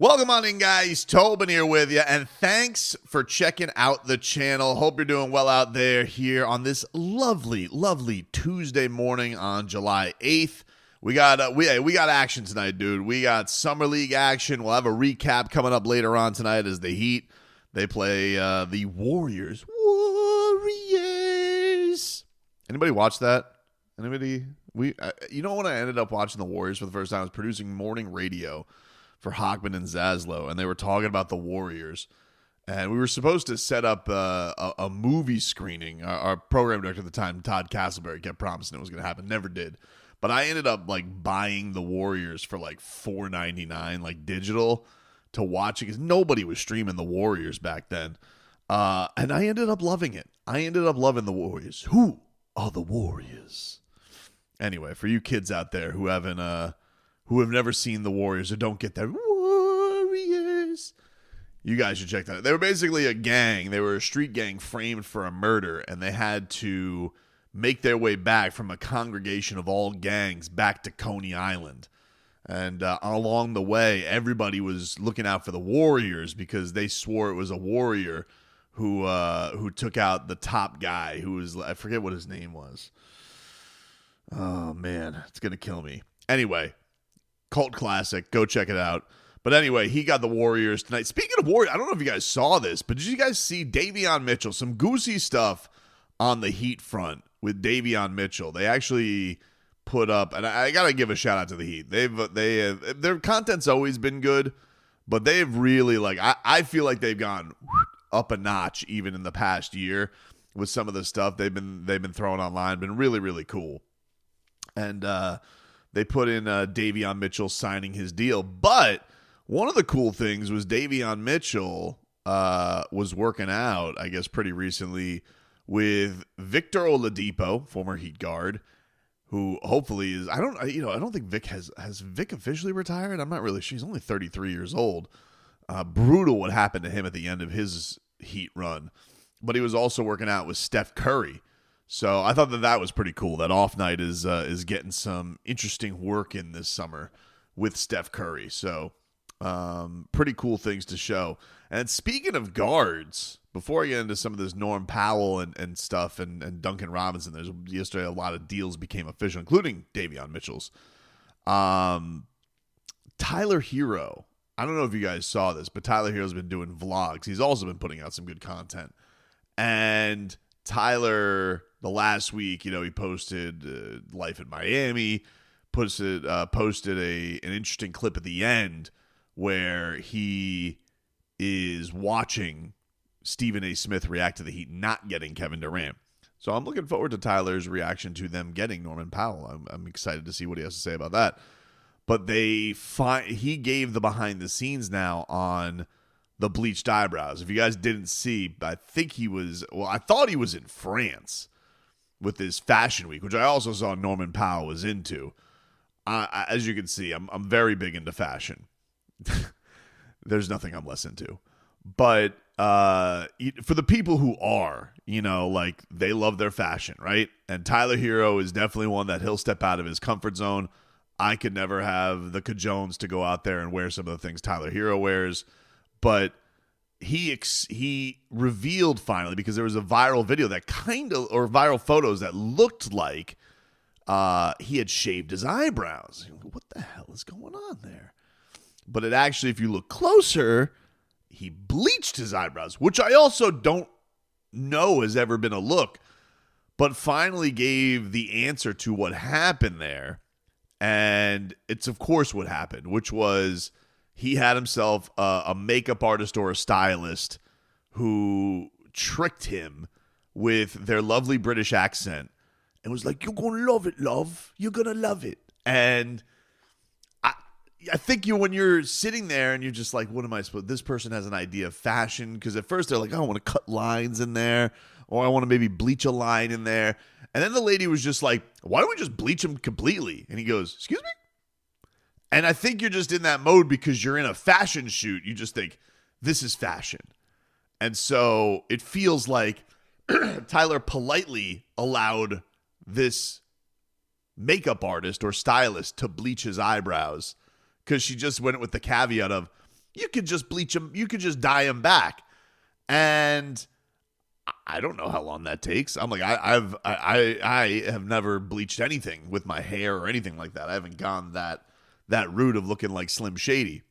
Welcome on in, guys. Tobin here with you, and thanks for checking out the channel. Hope you're doing well out there here on this lovely, lovely Tuesday morning on July 8th. We got action tonight, dude. We got Summer League action. We'll have a recap coming up later on tonight as the Heat, they play the Warriors. Warriors. Anybody watch that? Anybody? You know when I ended up watching the Warriors for the first time, I was producing morning radio for Hockman and Zaslow, and they were talking about the Warriors. And we were supposed to set up a movie screening. Our program director at the time, Todd Castleberry, kept promising it was going to happen. Never did. But I ended up buying the Warriors for $4.99, digital, to watch it because nobody was streaming the Warriors back then. And I ended up loving it. I ended up loving the Warriors. Who are the Warriors? Anyway, for you kids out there who have never seen the Warriors or don't get that Warriors, you guys should check that out. They were basically a gang. They were a street gang framed for a murder, and they had to make their way back from a congregation of all gangs back to Coney Island. And along the way, everybody was looking out for the Warriors because they swore it was a warrior who took out the top guy, who was, I forget what his name was. Oh, man, it's going to kill me. Anyway, cult classic. Go check it out. But anyway, he got the Warriors tonight. Speaking of Warriors, I don't know if you guys saw this, but did you guys see Davion Mitchell? Some goosey stuff on the Heat front with Davion Mitchell. They actually put up, and I got to give a shout out to the Heat. Their content's always been good, but they've really, I feel like they've gone up a notch even in the past year with some of the stuff they've been throwing online. Been really, really cool. And they put in Davion Mitchell signing his deal. But one of the cool things was Davion Mitchell was working out, I guess, pretty recently with Victor Oladipo, former Heat guard, who hopefully is, I don't think Vic has Vic officially retired? I'm not really sure. He's only 33 years old. Brutal what happened to him at the end of his Heat run. But he was also working out with Steph Curry. So I thought that was pretty cool. That off night is getting some interesting work in this summer with Steph Curry. So pretty cool things to show. And speaking of guards, before I get into some of this Norman Powell and stuff and Duncan Robinson, there's yesterday a lot of deals became official, including Davion Mitchell's. Tyler Herro. I don't know if you guys saw this, but Tyler Herro's been doing vlogs. He's also been putting out some good content. And Tyler, the last week, he posted Life in Miami, posted an interesting clip at the end where he is watching Stephen A. Smith react to the Heat not getting Kevin Durant. So I'm looking forward to Tyler's reaction to them getting Norman Powell. I'm excited to see what he has to say about that. But he gave the behind the scenes now on the bleached eyebrows. If you guys didn't see, I thought he was in France with this fashion week, which I also saw Norman Powell was into. As you can see, I'm very big into fashion. There's nothing I'm less into. But for the people who are, they love their fashion, right? And Tyler Herro is definitely one that he'll step out of his comfort zone. I could never have the cajones to go out there and wear some of the things Tyler Herro wears. But he revealed finally, because there was a viral video or viral photos that looked like he had shaved his eyebrows. What the hell is going on there? But it actually, if you look closer, he bleached his eyebrows, which I also don't know has ever been a look, but finally gave the answer to what happened there. And it's, of course, what happened, which was he had himself a makeup artist or a stylist who tricked him with their lovely British accent and was like, "You're going to love it, love. You're going to love it." And I think when you're sitting there and you're just like, what am I supposed to, this person has an idea of fashion, because at first they're like, oh, I want to cut lines in there, or I want to maybe bleach a line in there. And then the lady was just like, why don't we just bleach them completely? And he goes, excuse me? And I think you're just in that mode because you're in a fashion shoot. You just think, this is fashion. And so it feels like Tyler politely allowed this makeup artist or stylist to bleach his eyebrows, because she just went with the caveat of, you could just bleach them. You could just dye them back. And I don't know how long that takes. I'm like, I have never bleached anything with my hair or anything like that. I haven't gone that route of looking like Slim Shady.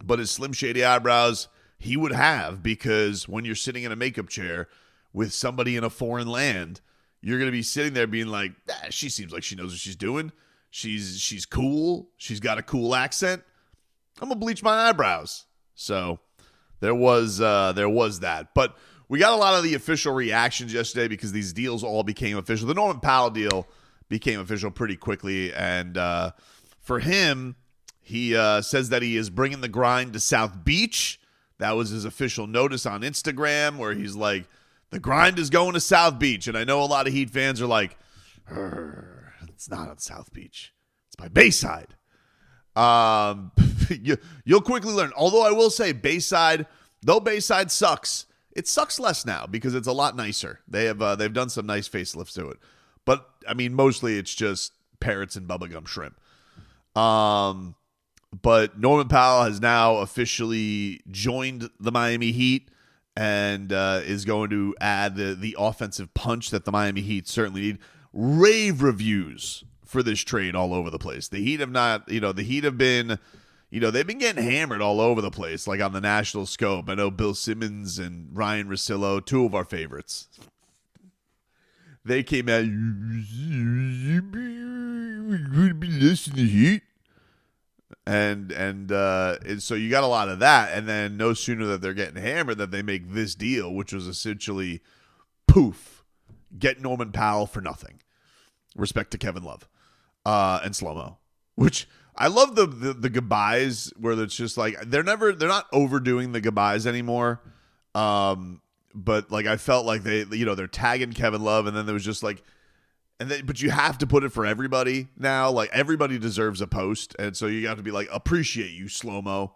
But his Slim Shady eyebrows, he would have, because when you're sitting in a makeup chair with somebody in a foreign land, you're going to be sitting there being like, she seems like she knows what she's doing. She's cool. She's got a cool accent. I'm going to bleach my eyebrows. So there was that. But we got a lot of the official reactions yesterday because these deals all became official. The Norman Powell deal became official pretty quickly. And for him, he says that he is bringing the grind to South Beach. That was his official notice on Instagram, where he's like, the grind is going to South Beach. And I know a lot of Heat fans are like, it's not on South Beach. It's by Bayside. You'll quickly learn. Although I will say Bayside, though Bayside sucks, it sucks less now because it's a lot nicer. They've done some nice facelifts to it. But, I mean, mostly it's just parrots and bubblegum shrimp. But Norman Powell has now officially joined the Miami Heat and is going to add the offensive punch that the Miami Heat certainly need. Rave reviews for this trade all over the place. The Heat have not, the Heat have been, they've been getting hammered all over the place, like on the national scope. I know Bill Simmons and Ryan Russillo, two of our favorites. They came out, we're going to be less in the Heat. And so you got a lot of that, and then no sooner that they're getting hammered that they make this deal, which was essentially, poof, get Norman Powell for nothing. Respect to Kevin Love and Slow-Mo, which I love the goodbyes where it's just like they're not overdoing the goodbyes anymore. But like I felt like they're tagging Kevin Love, and then there was just like. But you have to put it for everybody now. Like, everybody deserves a post. And so you have to be like, appreciate you, Slow-Mo.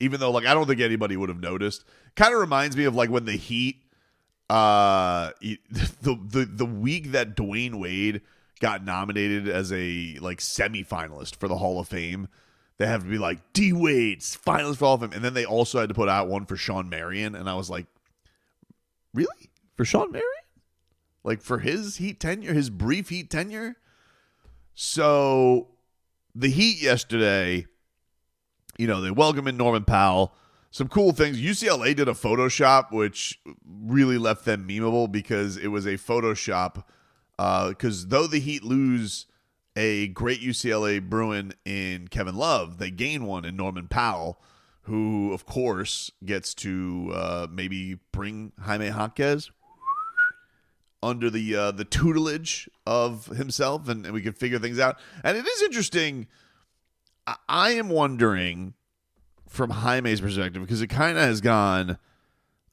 Even though, like, I don't think anybody would have noticed. Kind of reminds me of, like, when the Heat, the week that Dwayne Wade got nominated as a, like, semifinalist for the Hall of Fame. They have to be like, D. Wade's finalist for Hall of Fame. And then they also had to put out one for Shawn Marion. And I was like, really? For Shawn Marion? Like, for his Heat tenure, his brief Heat tenure? So, the Heat yesterday, they welcome in Norman Powell. Some cool things. UCLA did a Photoshop, which really left them memeable because it was a Photoshop. Because though the Heat lose a great UCLA Bruin in Kevin Love, they gain one in Norman Powell, who, of course, gets to maybe bring Jaime Jaquez under the tutelage of himself, and we can figure things out. And it is interesting. I am wondering from Jaime's perspective, because it kind of has gone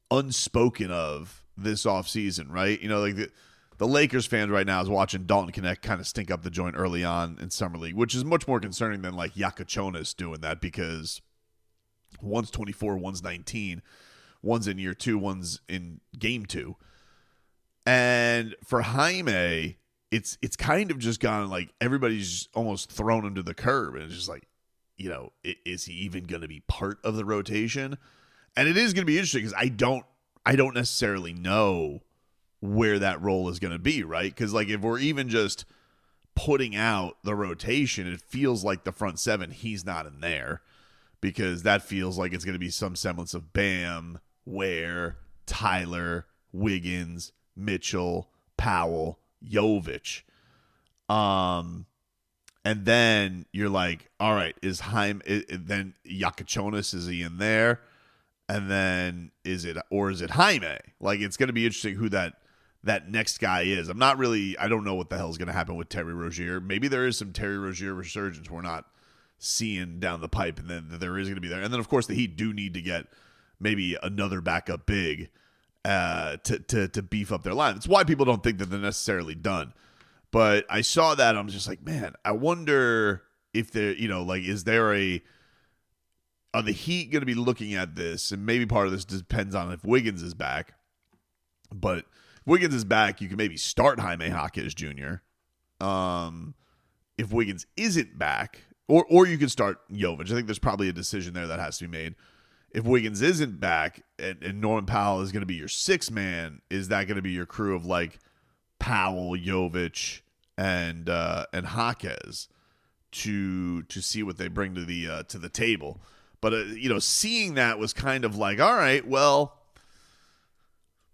unspoken of this offseason, right? Like the Lakers fans right now is watching Dalton Knecht kind of stink up the joint early on in Summer League, which is much more concerning than like Yakachonis doing that, because one's 24, one's 19, one's in year 2, one's in game 2. And for Jaime, it's kind of just gone like everybody's almost thrown him to the curb. And it's just like, is he even going to be part of the rotation? And it is going to be interesting because I don't necessarily know where that role is going to be, right? Because like if we're even just putting out the rotation, it feels like the front seven, he's not in there, because that feels like it's going to be some semblance of Bam, Ware, Tyler, Wiggins, Mitchell, Powell, Jovic. And then you're like, all right, is then Yakachonis, is he in there? And then is it Jaime? Like, it's going to be interesting who that next guy is. I don't know what the hell is going to happen with Terry Rozier. Maybe there is some Terry Rozier resurgence we're not seeing down the pipe, and then there is going to be there. And then, of course, the Heat do need to get maybe another backup big to beef up their line. It's why people don't think that they're necessarily done. But I saw that, I'm just like, man, I wonder if there, are the Heat going to be looking at this? And maybe part of this depends on if Wiggins is back. But if Wiggins is back, you can maybe start Jaime Jaquez Jr. If Wiggins isn't back, Or you could start Jovic. I think there's probably a decision there that has to be made. If Wiggins isn't back and Norman Powell is going to be your sixth man, is that going to be your crew of like Powell, Jovic, and Jaquez to see what they bring to the table? But seeing that was kind of like, all right, well,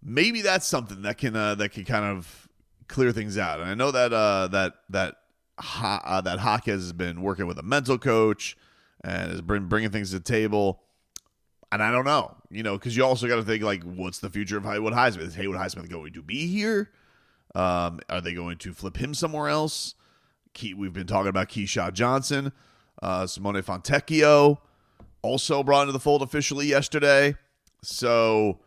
maybe that's something that can kind of clear things out. And I know that Jaquez has been working with a mental coach and has been bringing things to the table. And I don't know, because you also got to think, like, what's the future of Haywood Highsmith? Is Haywood Highsmith going to be here? Are they going to flip him somewhere else? We've been talking about Keyshawn Johnson. Simone Fontecchio also brought into the fold officially yesterday. So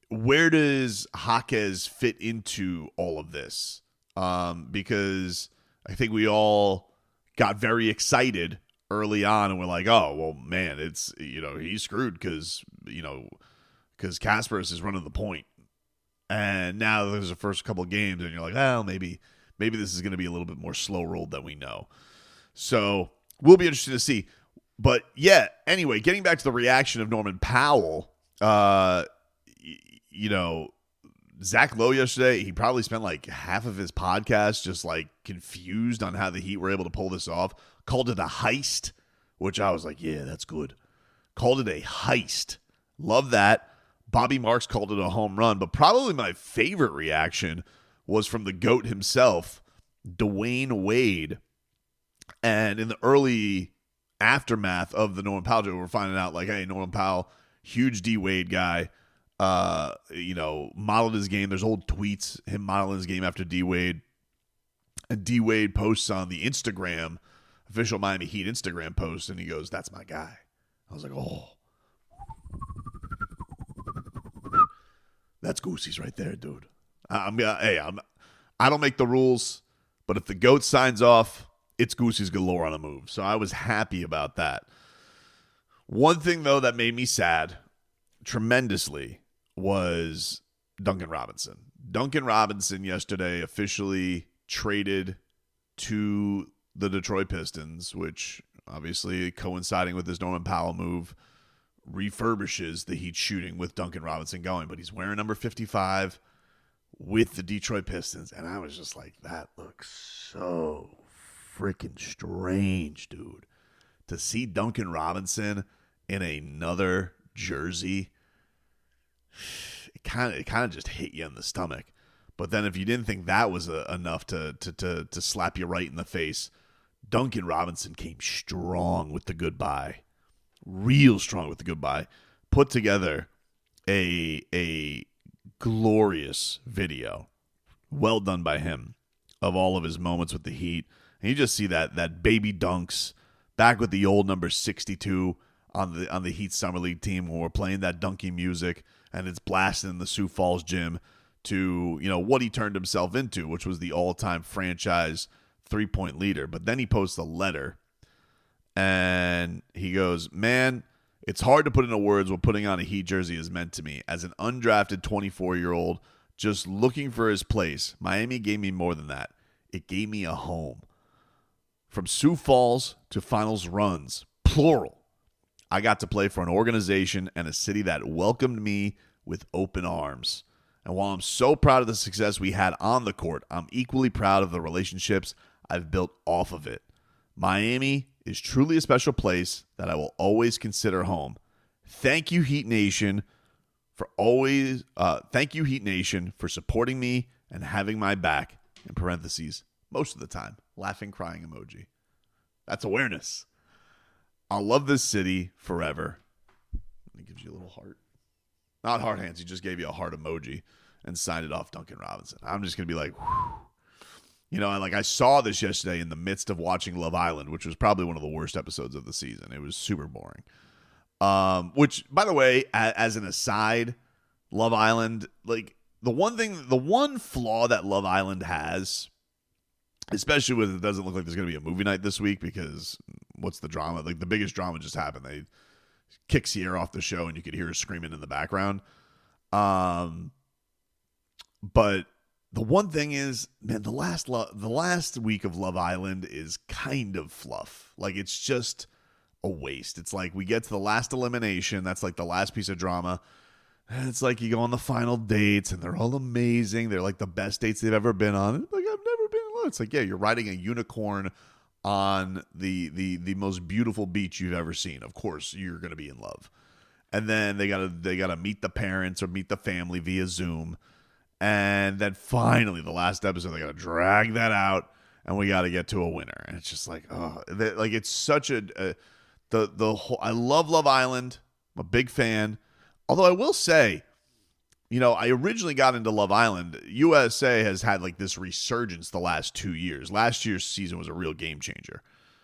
where does Jaquez fit into all of this? Because I think we all got very excited early on, and we're like, oh, well, man, it's, he's screwed because Kasparis is running the point. And now there's the first couple of games, and you're like, well, maybe this is going to be a little bit more slow rolled than we know. So we'll be interested to see. But yeah, anyway, getting back to the reaction of Norman Powell, Zach Lowe yesterday, he probably spent like half of his podcast just like confused on how the Heat were able to pull this off. Called it a heist, which I was like, yeah, that's good. Called it a heist. Love that. Bobby Marks called it a home run, but probably my favorite reaction was from the GOAT himself, Dwayne Wade. And in the early aftermath of the Norman Powell joke, we're finding out like, hey, Norman Powell, huge D Wade guy, modeled his game. There's old tweets, him modeling his game after D Wade. And D Wade posts on the Instagram, official Miami Heat Instagram post, and he goes, that's my guy. I was like, oh. That's Goosey's right there, dude. I don't make the rules, but if the GOAT signs off, it's Goosey's galore on a move. So I was happy about that. One thing, though, that made me sad tremendously was Duncan Robinson. Duncan Robinson yesterday officially traded to the Detroit Pistons, which obviously coinciding with this Norman Powell move refurbishes the Heat shooting with Duncan Robinson going. But he's wearing number 55 with the Detroit Pistons. And I was just like, that looks so freaking strange, dude. To see Duncan Robinson in another jersey, it kind of just hit you in the stomach. But then if you didn't think that was enough to slap you right in the face, Duncan Robinson came strong with the goodbye. Real strong with the goodbye. Put together a glorious video. Well done by him of all of his moments with the Heat. And you just see that baby dunks back with the old number 62 on the Heat Summer League team when we're playing that dunky music and it's blasting in the Sioux Falls gym to, what he turned himself into, which was the all-time franchise three-point leader. But then he posts a letter and he goes, man, it's hard to put into words what putting on a Heat jersey has meant to me. As an undrafted 24-year-old just looking for his place, Miami gave me more than that. It gave me a home. From Sioux Falls to finals runs, plural, I got to play for an organization and a city that welcomed me with open arms. And while I'm so proud of the success we had on the court, I'm equally proud of the relationships I've built off of it. Miami is truly a special place that I will always consider home. Thank you, Heat Nation, for supporting me and having my back. In parentheses, most of the time, laughing, crying emoji. That's awareness. I'll love this city forever. He gives you a little heart. Not heart hands. He just gave you a heart emoji and signed it off Duncan Robinson. I'm just going to be like, whew. I saw this yesterday in the midst of watching Love Island, which was probably one of the worst episodes of the season. It was super boring. Which, by the way, as an aside, Love Island, like the one flaw that Love Island has, especially when it doesn't look like there's going to be a movie night this week, because what's the drama? Like the biggest drama just happened. They kicked Sierra off the show and you could hear her screaming in the background. But The one thing is, man, the last week of Love Island is kind of fluff. Like, it's just a waste. It's like we get to the last elimination. That's like the last piece of drama. And it's like you go on the final dates, and they're all amazing. They're like the best dates they've ever been on. Like, I've never been in love. It's like, yeah, you're riding a unicorn on the most beautiful beach you've ever seen. Of course, you're going to be in love. And then they gotta meet the parents or meet the family via Zoom. And then finally, the last episode, they gotta drag that out, and we gotta get to a winner. And it's just like, oh, like it's such the whole. I love Love Island. I'm a big fan. Although I will say, I originally got into Love Island. USA has had like this resurgence the last 2 years. Last year's season was a real game changer.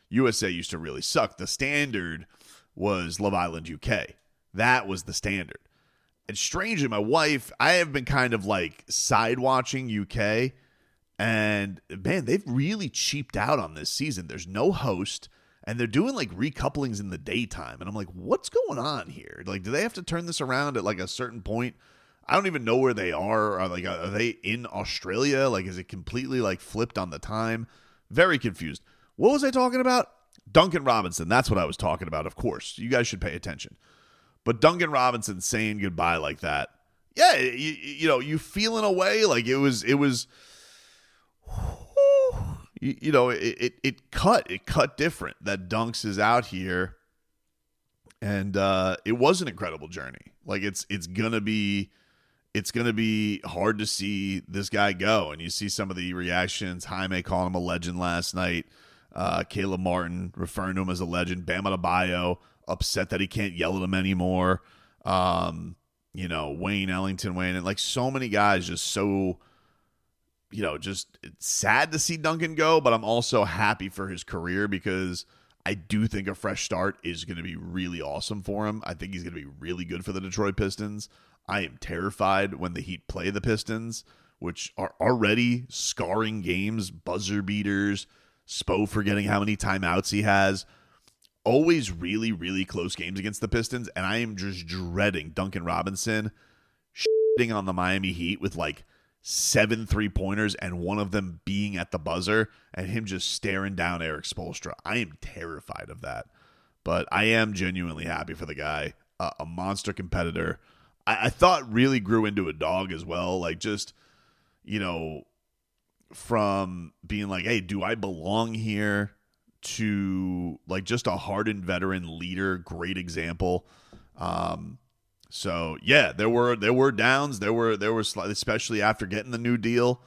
USA used to really suck. The standard was Love Island UK. That was the standard. And strangely, my wife, I have been kind of like side watching UK, and man, they've really cheaped out on this season. There's no host, and they're doing like recouplings in the daytime. And I'm like, what's going on here? Like, do they have to turn this around at like a certain point? I don't even know where they are. Are they in Australia? Like, is it completely like flipped on the time? Very confused. What was I talking about? Duncan Robinson. That's what I was talking about. Of course, you guys should pay attention. But Duncan Robinson saying goodbye like that, yeah, you feel in a way like it cut different that Dunks is out here, and it was an incredible journey. Like it's gonna be hard to see this guy go, and you see some of the reactions. Jaime calling him a legend last night. Caleb Martin referring to him as a legend. Bam Adebayo upset that he can't yell at him anymore. Wayne Ellington, and like so many guys just so, just it's sad to see Duncan go, but I'm also happy for his career because I do think a fresh start is going to be really awesome for him. I think he's going to be really good for the Detroit Pistons. I am terrified when the Heat play the Pistons, which are already scarring games, buzzer beaters, Spo forgetting how many timeouts he has. Always really, really close games against the Pistons, and I am just dreading Duncan Robinson shitting on the Miami Heat with like 7 3-pointers and one of them being at the buzzer and him just staring down Eric Spoelstra. I am terrified of that, but I am genuinely happy for the guy. A monster competitor. I thought really grew into a dog as well, like just, from being like, hey, do I belong here? To like just a hardened veteran leader, great example. So yeah, there were downs, there were especially after getting the new deal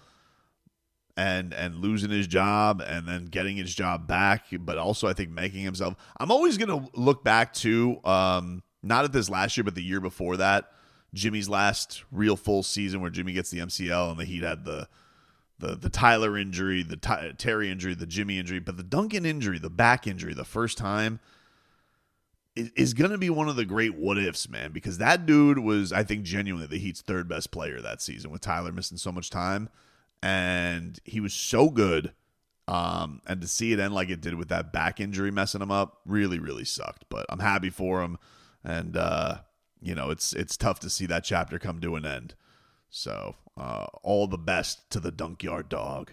and losing his job and then getting his job back, but also I think making himself. I'm always gonna look back to not at this last year, but the year before that, Jimmy's last real full season where Jimmy gets the MCL and the Heat had the Tyler injury, the Terry injury, the Jimmy injury, but the Duncan injury, the back injury, the first time is going to be one of the great what ifs, man, because that dude was, I think, genuinely the Heat's third best player that season with Tyler missing so much time, and he was so good, and to see it end like it did with that back injury messing him up really, really sucked, but I'm happy for him, and it's tough to see that chapter come to an end. So all the best to the Dunkyard dog.